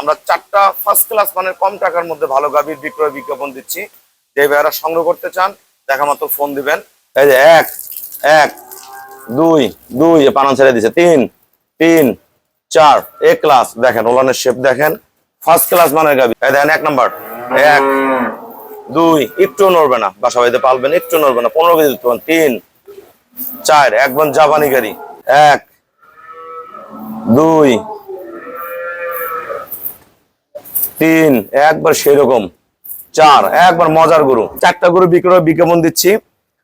আমরা 4টা first class মানের কম টাকার মধ্যে ভালো গাভীর বিক্রয় বিজ্ঞাপন দিচ্ছি। যে ভাইয়ারা সংগ্রহ করতে চান দেখা মাত্র ফোন দিবেন। এই যে 1 1 2 2 পানান ছেড়ে দিছে, 3 3 4 এ ক্লাস দেখেন, ওলানের শেপ দেখেন, ফার্স্ট ক্লাস মানের গাভী। এই দেখেন 1 নাম্বার 1 2 একটু নড়বে না, বাসা বাড়িতে পালবেন একটু নড়বে না, 15 কেজি দুধ পাবেন। 3 4 একদম জাপানি গাড়ি, 1 2 3 একবার সেই রকম, 4 একবার মজার গরু। 4টা গরু বিক্রয় বিজ্ঞাপন দিচ্ছি।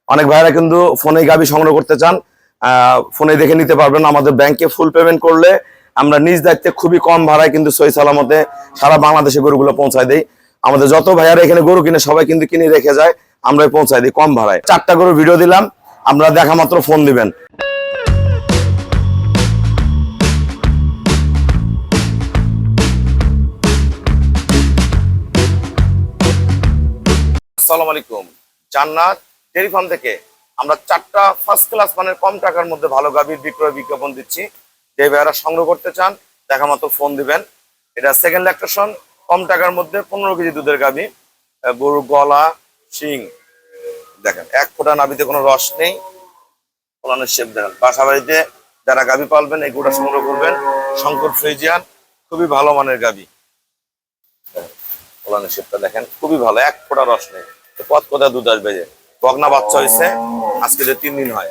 অনেক ভাইরা কিন্তু ফোনে গাভী সংগ্রহ করতে চান, ফোনে দেখে নিতে পারবেন। আমাদের ব্যাংকে ফুল পেমেন্ট করলে আমরা নিজ দায়িত্বে খুবই কম ভাড়ায় কিন্তু সহি সালামতে সারা বাংলাদেশে গরুগুলো পৌঁছায় দেই। আমাদের যত ভাইয়ারা এখানে গরু কিনে সবাই কিন্তু কিনে রেখে যায়, আমরাই পৌঁছায় দিই কম ভাড়ায়। 4টা গরু ভিডিও দিলাম, আপনারা দেখা মাত্র ফোন দিবেন। আসসালামু আলাইকুম। জান্নাত ডেইরি ফার্ম থেকে আমরা 4টা ফার্স্ট ক্লাস মানের কম টাকার মধ্যে ভালো গাভীর বিক্রয় বিজ্ঞাপন দিচ্ছি। যে ভাইয়ারা সংগ্রহ করতে চান দেখা মাত্র ফোন দিবেন। এটা সেকেন্ড ল্যাকটেশন, কম টাকার মধ্যে 15 কেজি দুধের গাভী। গরুর গলা শিং দেখেন, 1 ফোঁটা নাভিতে কোনো রস নেই। ওলানের শেপ দেখেন, বাসা বাড়িতে যারা গাভী পালবেন এই গরুটা সংগ্রহ করবেন। শঙ্কর ফ্রিজিয়ান খুবই ভালো মানের গাভী। ওলানের শেপটা দেখেন খুবই ভালো, 1 ফোঁটা রস নেই। পথ কোথায় দুধ আসবে। যে বগনা বাচ্চা হয়েছে আজকে, যে 3 দিন হয়।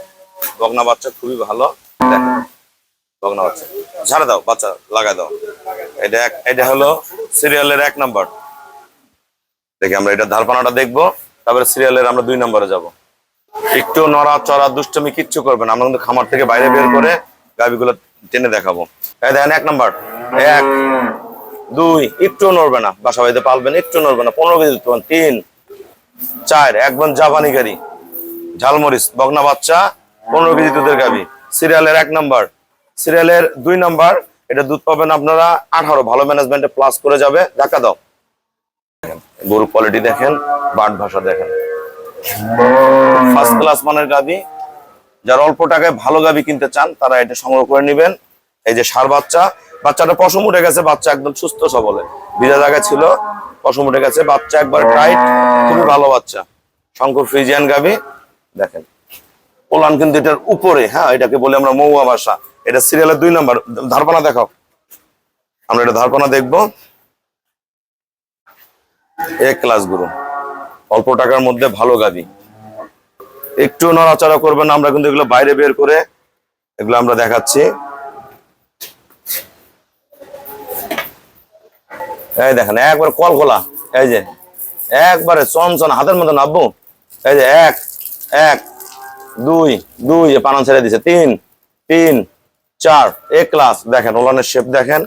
বগনা বাচ্চা খুবই ভালো, দেখেন বগনা বাচ্চা। ঝাড়ে দাও, বাচ্চা লাগাই দাও। এটা হলো সিরিয়ালের 1 নাম্বার। দেখি আমরা এটা ধারপানাটা দেখবো, তারপরে সিরিয়ালের আমরা 2 নম্বরে যাব। একটু নড়া চড়া দুষ্টমি কিচ্ছু করবেন, আমরা কিন্তু খামার থেকে বাইরে বের করে গাভীগুলো টেনে দেখাবো। এই দেখেন 1 নাম্বার 1 2 একটু নড়বে না, বাসা বাড়িতে পালবেন একটু নড়বে না, 15 কেজি দুধ পাবেন। 3 4 একদম জাপানি গাড়ি, ঝালমরিচ বগনা বাচ্চা, 15 কেজি দুধের গাভী। সিরিয়ালের 1 নাম্বার। সিরিয়ালের 2 নাম্বার, এটা দুধ পাবেন আপনারা 18, ভালো ম্যানেজমেন্টে প্লাস করে যাবে। ধাক্কা দাও। গরু কোয়ালিটি দেখেন, বাট ভাষা দেখেন, ফার্স্ট ক্লাস মানের গাভী। যারা অল্প টাকায় ভালো গাভী কিনতে চান তারা এটা সংগ্রহ করে নেবেন। এই যে ষাঁড় বাচ্চা, বাচ্চাটা পশম উঠে গেছে, বাচ্চা একদম সুস্থ সবলে, ভিজা জায়গায় ছিল, পশম উঠে গেছে, বাচ্চা একবার টাইট, খুবই ভালো বাচ্চা। শঙ্কর ফ্রিজিয়ান গাভী দেখেন, ওলান কিন্তু এটার উপরে, হ্যাঁ এটাকে বলে আমরা মৌয়া ভাষা। এটা সিরিয়ালের 2 নম্বর। ধারপানা দেখাও, আমরা এটা ধারপানা দেখবো। এক ক্লাস গরু, অল্প টাকার মধ্যে ভালো গাভী, একটু নড়াচড়া করবেন না, আমরা কিন্তু এগুলো বাইরে বের করে এগুলো আমরা দেখাচ্ছি। এই দেখেন একবার কল খোলা, এই যে একবারে চনচন হাতের মতো নাববো। এই যে 1 1 2 2 পানান ছেড়ে দিছে, 3 3 4 এ ক্লাস দেখেন, ওলানের শেপ দেখেন,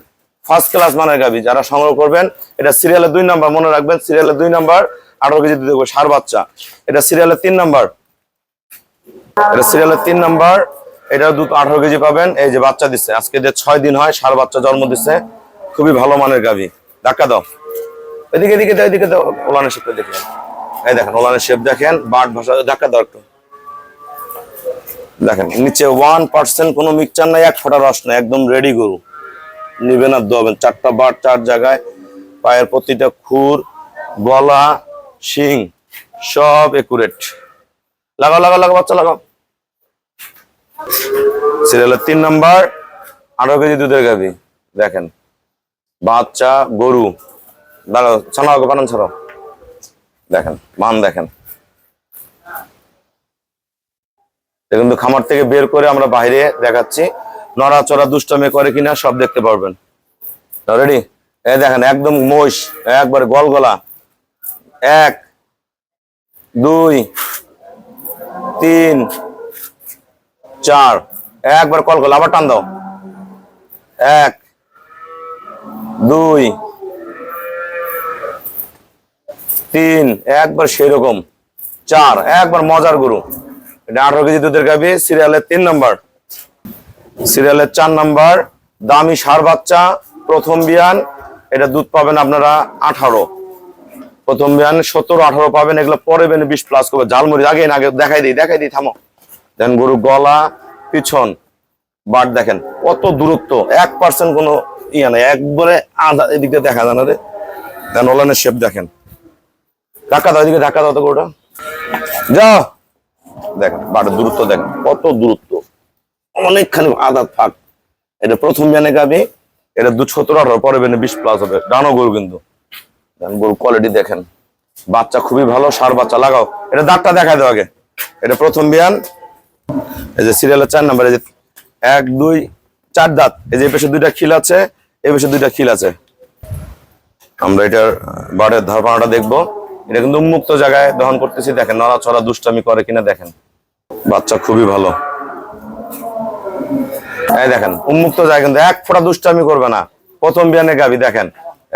ফার্স্ট ক্লাস মানের গাভী। যারা সংগ্রহ করবেন এটা সিরিয়ালের 2 নাম্বার, মনে রাখবেন সিরিয়ালের 2 নাম্বার। 18 কেজি দুধ দেবো, ষাঁড় বাচ্চা। এটা সিরিয়ালের 3 নাম্বার, এটা সিরিয়ালের 3 নাম্বার। এটা দুধ 18 কেজি পাবেন। এই যে বাচ্চা দিচ্ছে আজকে, যে 6 দিন হয়, ষাঁড় বাচ্চা জন্ম দিচ্ছে, খুবই ভালো মানের গাভী। ধাক্কা দাও, এদিকে এদিকে দাও, এদিকে দাও, ওলানের শেপটা দেখেন। এই দেখেন ওলানের শেপ দেখেন, বাট ভাষা। ধাক্কা দাও একটু, দেখেন নিচে 1% কোনো মিক্সচার নাই, 1 ফোঁটা রস নাই, একদম রেডি গরু। নিবেন আর দোয়াবেন। 4টা বাট 4 জায়গায়, পায়ের প্রতিটা খুর, গলা শিং সব একুরেট। লাগাও লাগাও লাগাও, বাচ্চা লাগাও। সিরিয়ালের 3 নাম্বার, 18 কেজি দুধের গাভী দেখেন, বাচ্চা গরু। দাঁড়াও, ছাড়াও বানান ছাড়াও, দেখেন মান দেখেন। কিন্তু খামার থেকে বের করে আমরা বাইরে দেখাচ্ছি, নড়াচড়া দুষ্টমি করে কিনা সব দেখতে পারবেন। রেডি? এই দেখেন একদম মোষ, একবারে গলগলা। 1 2 3 4 একবার কলগলা। আবার টান দাও। 1 2 3 একবার সেই রকম। 4 একবার মজার গরু। এটা 18 কেজি দুধের গাভী। সিরিয়ালের 3 নাম্বার। সিরিয়ালের 4 নাম্বার, দামি ষাঁড় বাচ্চা, প্রথম বিয়ান। এটা দুধ পাবেন আপনারা 18, প্রথম বিয়ান 17 18 পাবেন। এগুলো পরে বেনে 20 প্লাস করবে। ঝালমুড়ি আগে দেখাই দিই, থামো। দেন গরু গলা পিছন বাট দেখেন কত দূরত্ব, 1% কোনো ইয়া নাই, একবারে আধা। এদিকে দেখা যায় না রে, দেন ওলানের শেপ দেখেন। ধাক্কা দাও, এদিকে ধাক্কা দাও তো গরুটা, যাও। দেখেন বাটের দূরত্ব দেখেন, কত দূরত্ব, অনেকখানি আদাত ফাঁক। এটা প্রথম বিয়ানে গাবি, এটা 17-18 পরে বিয়ানে 20+ হবে। ডানো গরু কিন্তু, গরু কোয়ালিটি দেখেন, বাচ্চা খুবই ভালো, সার বাচ্চা। লাগাও, এটা দাঁতটা দেখাই দাও আগে। এটা প্রথম বিয়ান, এই যে সিরিয়ালের 4 নাম্বার, এই যে 1 2 4 দাঁত। এই যে পেছনে 2টা খিল আছে, এই পেছনে 2টা খিল আছে। আমরা এটার বাড়ের ধারপানাটা দেখবো। এটা কিন্তু উন্মুক্ত জায়গায় দহন করতেছি, দেখেন নড়াচড়া দুষ্টামি করে কিনা দেখেন। বাচ্চা খুবই ভালো, এই দেখেন উন্মুক্ত জায়গা, কিন্তু 1 ফোঁটা দুষ্টামি করবে না। প্রথম বিয়ানে গাবি দেখেন,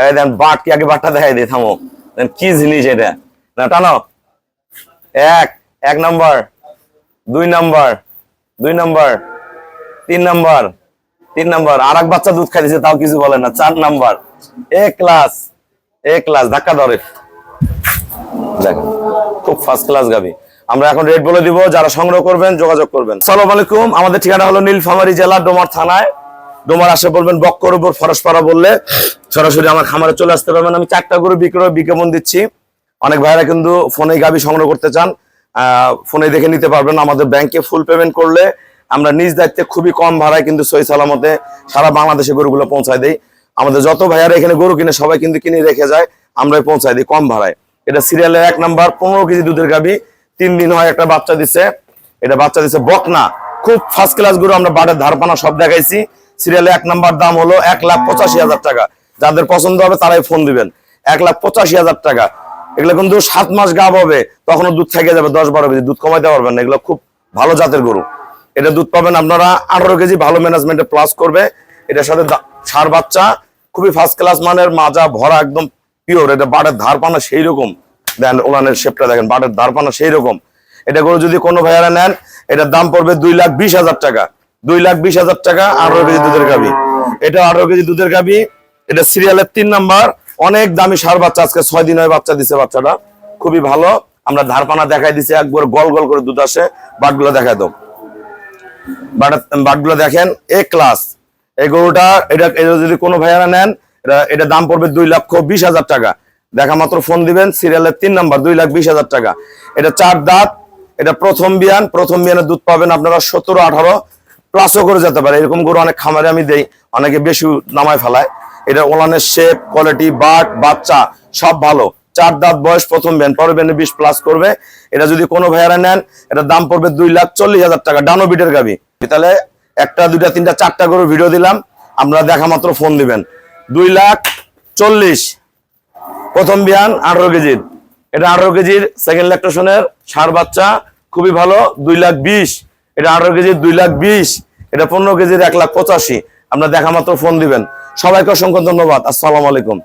এই দেখেন বাট কি, আগে বাটটা দেখাই দিই, থামো। কি জিনিস এটা, না টানো। 1 number, 2 number, 2 number, 3 number, 3 number. আর এক বাচ্চা দুধ খাই দিছে, তাও কিছু বলে না। 4 নাম্বার, এ ক্লাস, এ ক্লাস। ধাক্কা ধরে দেখেন, খুব ফার্স্ট ক্লাস গাবি। আমরা এখন রেট বলে দিব, যারা সংগ্রহ করবেন যোগাযোগ করবেন। আসসালামু আলাইকুম, আমাদের ঠিকানা হলো নীলফামারী জেলা ডোমার থানায়। ডোমার আসে বলবেন বক্কর উপর ফরসপাড়া বললে সরাসরি আমার খামারে চলে আসতে পারবেন। আমি 4টা গরু বিজ্ঞাপন দিচ্ছি। অনেক ভাইরা কিন্তু ফোনে গাবি সংগ্রহ করতে চান, ফোনে দেখে নিতে পারবেন। আমাদের ব্যাংকে ফুল পেমেন্ট করলে আমরা নিজ দায়িত্বে খুবই কম ভাড়ায় কিন্তু সহি সালামতে সারা বাংলাদেশে গরুগুলো পৌঁছায় দিই। আমাদের যত ভাইয়ারা এখানে গরু কিনে সবাই কিন্তু কিনে রেখে যায়, আমরাই পৌঁছায় দিই কম ভাড়ায়। এটা সিরিয়ালের 1 নাম্বার, 15 কেজি দুধের গাবি, 3 দিন হয় একটা বাচ্চা দিছে। এটা বাচ্চা দিছে বকনা, খুব ফার্স্ট ক্লাস গরু। আমরা বাটের ধারপানা সব দেখাইছি। সিরিয়ালে 1 নাম্বার দাম হলো 1,85,000 টাকা। যাদের পছন্দ হবে তারাই ফোন দিবেন। 1,85,000 টাকা। এগুলো কিন্তু 7 মাস গাব হবে, তখনও দুধ থেকে যাবে 10-12 কেজি, দুধ কমাইতে পারবেন না। এগুলো খুব ভালো জাতের গরু। এটা দুধ পাবেন আপনারা 18 কেজি, ভালো ম্যানেজমেন্টে প্লাস করবে। এটার সাথে সার বাচ্চা, খুবই ফার্স্ট ক্লাস মানের, মাজা ভরা, একদম পিওর। এটা বাটের ধারপানা সেই রকম, দেন ওলানের শেপটা দেখেন, বাটের ধারপানা সেই রকম। এটা গরু যদি কোনো ভাইয়ারা নেন, এটার দাম পড়বে 2,20,000 টাকা। 2,20,000 টাকা, 18 কেজি দুধের গাবি। এটা 18 কেজি দুধের গাবি। এটা সিরিয়ালের 3 নাম্বার, অনেক দামি সার বাচ্চা। আজকে 6 দিন হয় বাচ্চা দিছে, বাচ্চাটা খুবই ভালো। আমরা ধারপানা দেখাই দিছি, একবার গল গল করে দুধ আসে। বাটগুলো দেখাই দাও, বাটগুলো দেখেন, এ ক্লাস। এই গরুটা, এটা যদি কোনো ভাইয়ারা নেন, এটা দাম পড়বে 2,20,000 টাকা। দেখা মাত্র ফোন দিবেন। সিরিয়ালের 3 নাম্বার, 2,20,000 টাকা। এটা 4 দাঁত, এটা প্রথম বিয়ান। প্রথম বিয়ানের দুধ পাবেন আপনারা 17-18 প্লাসও করে যেতে পারে। এরকম গরু অনেক খামারে আমি দেই, অনেকে বেশি নামায় ফেলায়। এটা ওলানের শেপ, কোয়ালিটি, বাট, বাচ্চা সব ভালো। 4 দাঁত বয়স, প্রথম বিয়ান, পরের বিয়ানে 20+ করবে। এটা যদি কোনো ভাইয়ারা নেন, এটার দাম পড়বে 2,40,000 টাকা। ডানো বিটের গাবি। তাহলে 1টা 2টা 3টা 4টা গরু ভিডিও দিলাম, আপনারা দেখা মাত্র ফোন দিবেন। 2,40,000 প্রথম বিয়ান, 18 কেজির। এটা 18 কেজির সেকেন্ড ল্যাকটেশনের সার বাচ্চা, খুবই ভালো। 2,20,000। এটা 18 কেজির, 2,20,000। এটা 15 কেজির, 1,85,000। আপনারা দেখা মাত্র ফোন দিবেন। সবাইকে অসংখ্য ধন্যবাদ। আসসালামু আলাইকুম।